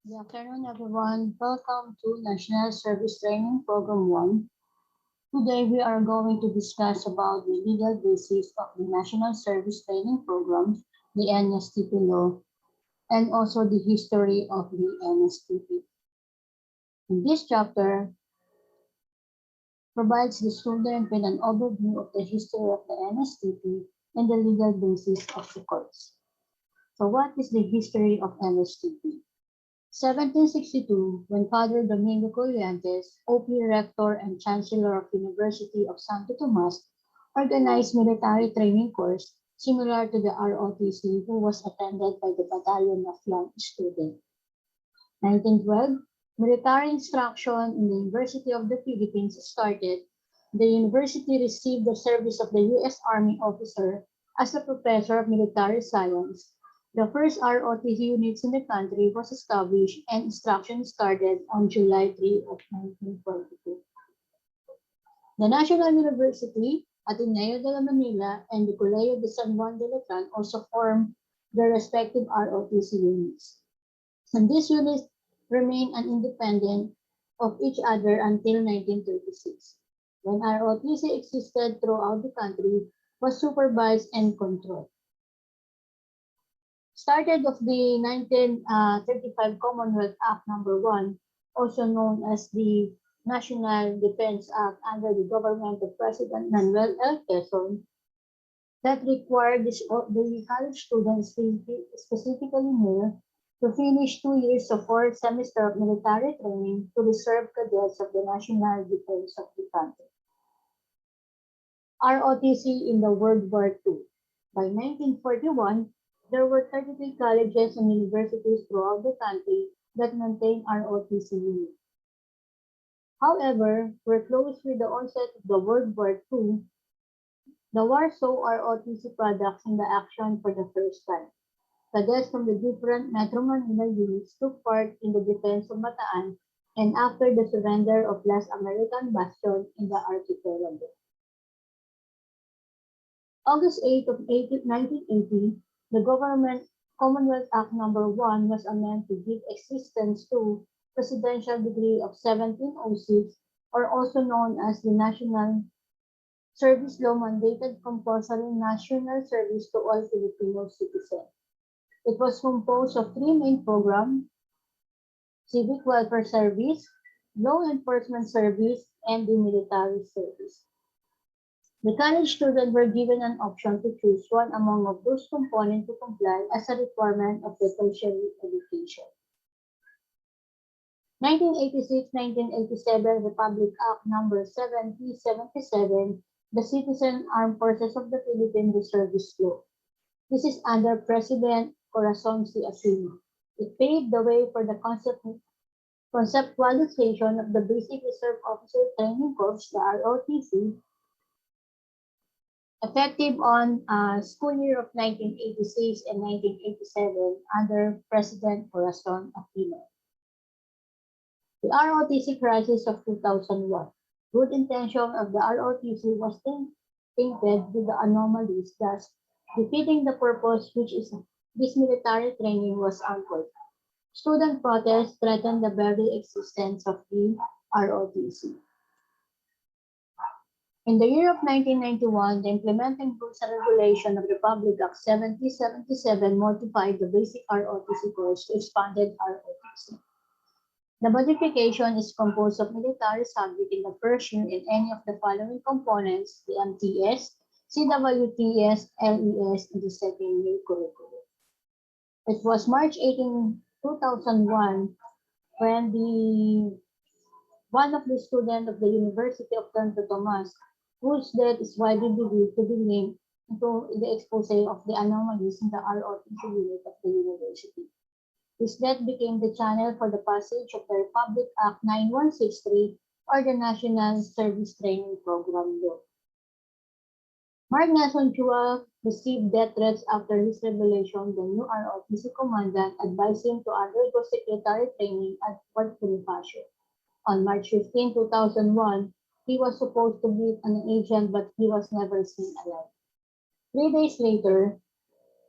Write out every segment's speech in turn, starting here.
Good afternoon, everyone. Welcome to National Service Training Program 1. Today, we are going to discuss about the legal basis of the National Service Training Program, the NSTP law, and also the history of the NSTP. In this chapter, provides the student with an overview of the history of the NSTP and the legal basis of the course. So what is the history of NSTP? 1762, when Father Domingo Corrientes, OP Rector and Chancellor of University of Santo Tomas, organized military training course similar to the ROTC who was attended by the battalion of young students. 1912, military instruction in the University of the Philippines started. The university received the service of the U.S. Army officer as a professor of military science. The first ROTC units in the country was established and instruction started on July 3 of 1922. The National University, Ateneo de la Manila, and the Colegio de San Juan de Letran also formed their respective ROTC units. And these units remained independent of each other until 1936, when ROTC existed throughout the country, was supervised and controlled. Started of the 1935 Commonwealth Act No. 1, also known as the National Defense Act under the government of President Manuel L. Quezon, that required the college students, specifically male, to finish 2 years of 4th semester of military training to reserve cadets of the national defense of the country. ROTC in the World War II. By 1941, there were 33 colleges and universities throughout the country that maintained ROTC units. However, we're close with the onset of the World War II. The war saw ROTC products in the action for the first time. Cadets from the different Metro Manila units took part in the defense of Bataan and after the surrender of last American bastion in the archipelago. August 8 of 1980, the government Commonwealth Act No. 1 was amended to give existence to Presidential Decree of 1706, or also known as the National Service Law, mandated compulsory national service to all Filipino citizens. It was composed of 3 main programs: civic welfare service, law enforcement service, and the military service. The college students were given an option to choose one among of those components to comply as a requirement of the tertiary education. 1986-1987 Republic Act No. 7077, the Citizen Armed Forces of the Philippine Reservist Law. This is under President Corazon C. Aquino. It paved the way for the conceptualization of the Basic Reserve Officer Training Corps, the ROTC, effective on school year of 1986 and 1987 under President Corazon Aquino. The ROTC crisis of 2001. Good intention of the ROTC was tainted with the anomalies, thus defeating the purpose which is this military training was anchored. Student protests threatened the very existence of the ROTC. In the year of 1991, the implementing rules and regulation of Republic Act 7077 modified the basic ROTC course to expanded ROTC. The modification is composed of military subject in the first year in any of the following components: the MTS, CWTS, LES, and the second year curriculum. It was March 18, 2001, when one of the students of the University of Santo Tomas, whose death is widely believed to be linked to the expose of the anomalies in the ROTC unit of the university. His death became the channel for the passage of the Republic Act 9163, or the National Service Training Program Law. Mark Nelson Chua received death threats after his revelation. The new ROTC commandant advised him to undergo secretary training at Fort Bonifacio. On March 15, 2001, he was supposed to be an agent, but he was never seen alive. 3 days later,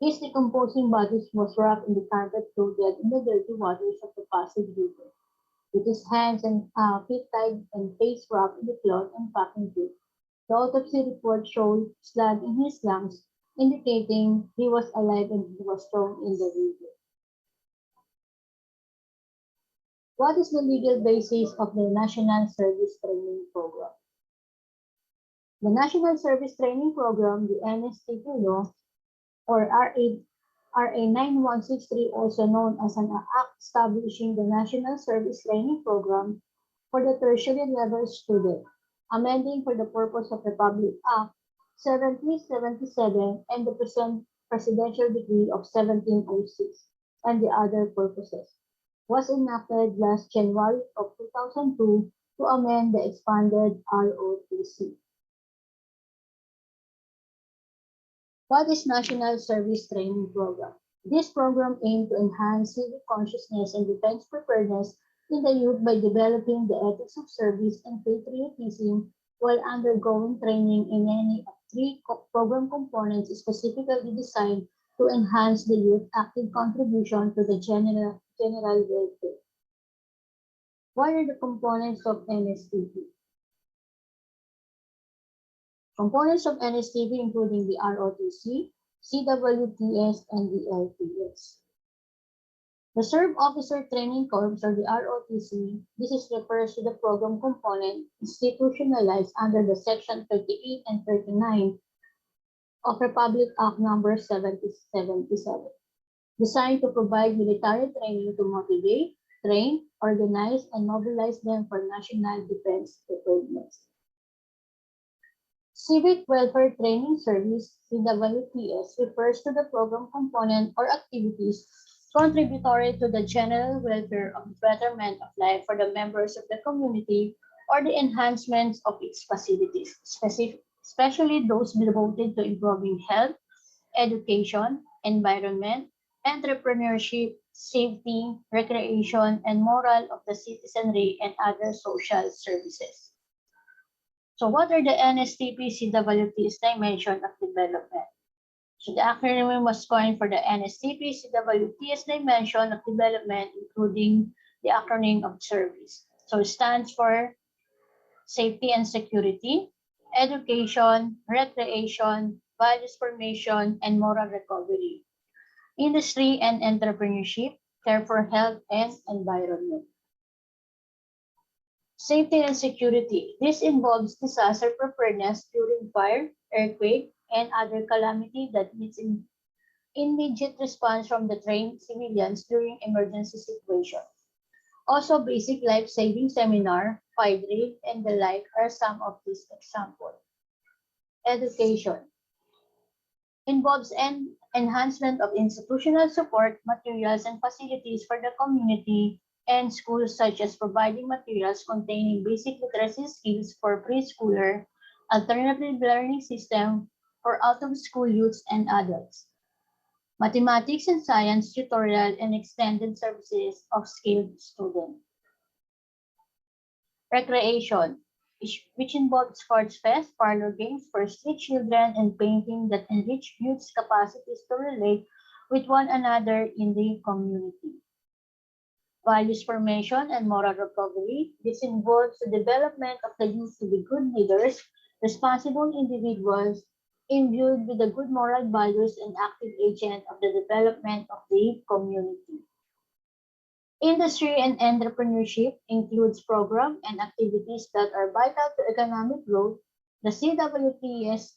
His decomposing body was wrapped in the carpet floated in the dirty waters of the Pasig River, with his hands and feet tied and face wrapped in the cloth and packing tape. The autopsy report showed slag in his lungs, indicating he was alive and he was thrown in the river. What is the legal basis of the National Service Training Program? The National Service Training Program, the NSTP law, or RA 9163, also known as an act establishing the National Service Training Program for the tertiary level student, amending for the purpose of Republic Act 1777 and the Presidential Decree of 1706 and the other purposes, was enacted last January of 2002 to amend the expanded ROTC. What is National Service Training Program? This program aimed to enhance civic consciousness and defense preparedness in the youth by developing the ethics of service and patriotism while undergoing training in any of three program components specifically designed to enhance the youth active contribution to the general welfare. What are the components of NSTP? Components of NSTP including the ROTC, CWTS, and the LTS. Reserve Officer Training Corps, or the ROTC, this is refers to the program component institutionalized under the Section 38 and 39 of Republic Act Number 7077, designed to provide military training to motivate, train, organize, and mobilize them for national defense preparedness. Civic Welfare Training Service, CWTS, refers to the program component or activities contributory to the general welfare of the betterment of life for the members of the community or the enhancements of its facilities, especially those devoted to improving health, education, environment, entrepreneurship, safety, recreation, and moral of the citizenry and other social services. So what are the NSTP CWT's dimension of development? So the acronym was coined for the NSTP CWT's dimension of development, including the acronym of service. So it stands for safety and security, education, recreation, values formation, and moral recovery, industry and entrepreneurship, care for health and environment. Safety and security. This involves disaster preparedness during fire, earthquake, and other calamity that needs immediate response from the trained civilians during emergency situations. Also, basic life-saving seminar, fire drill, and the like are some of these examples. Education involves an enhancement of institutional support, materials, and facilities for the community and schools, such as providing materials containing basic literacy skills for preschooler, alternative learning system for out-of-school youths and adults, mathematics and science tutorial and extended services of skilled students. Recreation, which involves sports fest, parlor games for street children, and painting that enrich youth's capacities to relate with one another in the community. Values formation and moral recovery. This involves the development of the youth to be good leaders, responsible individuals, imbued with the good moral values and active agent of the development of the community. Industry and entrepreneurship includes programs and activities that are vital to economic growth. The CWTS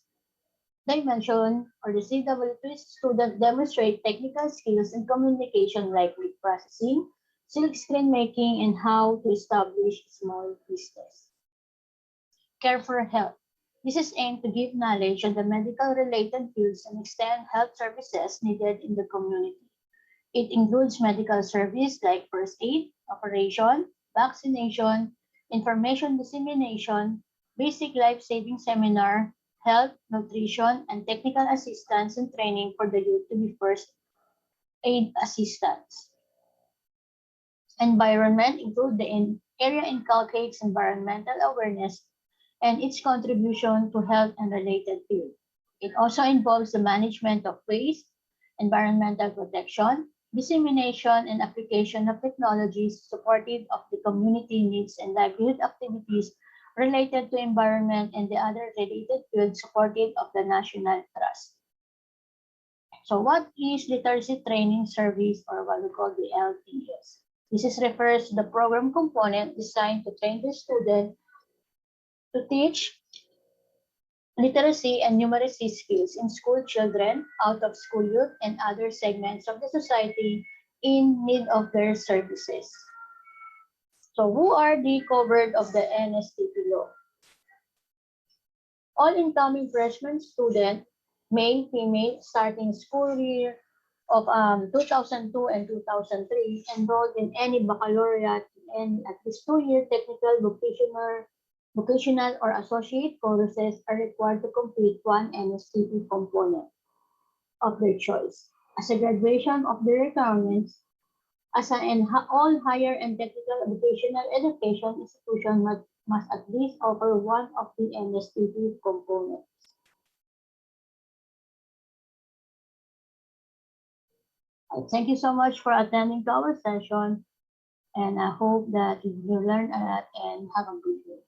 dimension or the CWTS student demonstrate technical skills in communication like word processing, silk screen making, and how to establish small business. Care for health. This is aimed to give knowledge on the medical related fields and extend health services needed in the community. It includes medical service like first aid, operation, vaccination, information dissemination, basic life-saving seminar, health, nutrition, and technical assistance and training for the youth to be first aid assistants. Environment include the area inculcates environmental awareness and its contribution to health and related fields. It also involves the management of waste, environmental protection, dissemination and application of technologies supportive of the community needs and livelihood activities related to environment and the other related fields supportive of the national trust. So what is literacy training service, or what we call the LTS? This is refers to the program component designed to train the student to teach literacy and numeracy skills in school children, out of school youth, and other segments of the society in need of their services. So who are the covered of the NSTP law? All incoming freshman student, male, female, starting school year of 2002 and 2003, enrolled in any baccalaureate and at least 2-year technical, vocational or associate courses are required to complete one NSTP component of their choice. As a graduation of the requirements, all higher and technical vocational education institutions must at least offer one of the NSTP components. Thank you so much for attending to our session, and I hope that you learned a lot and have a good day.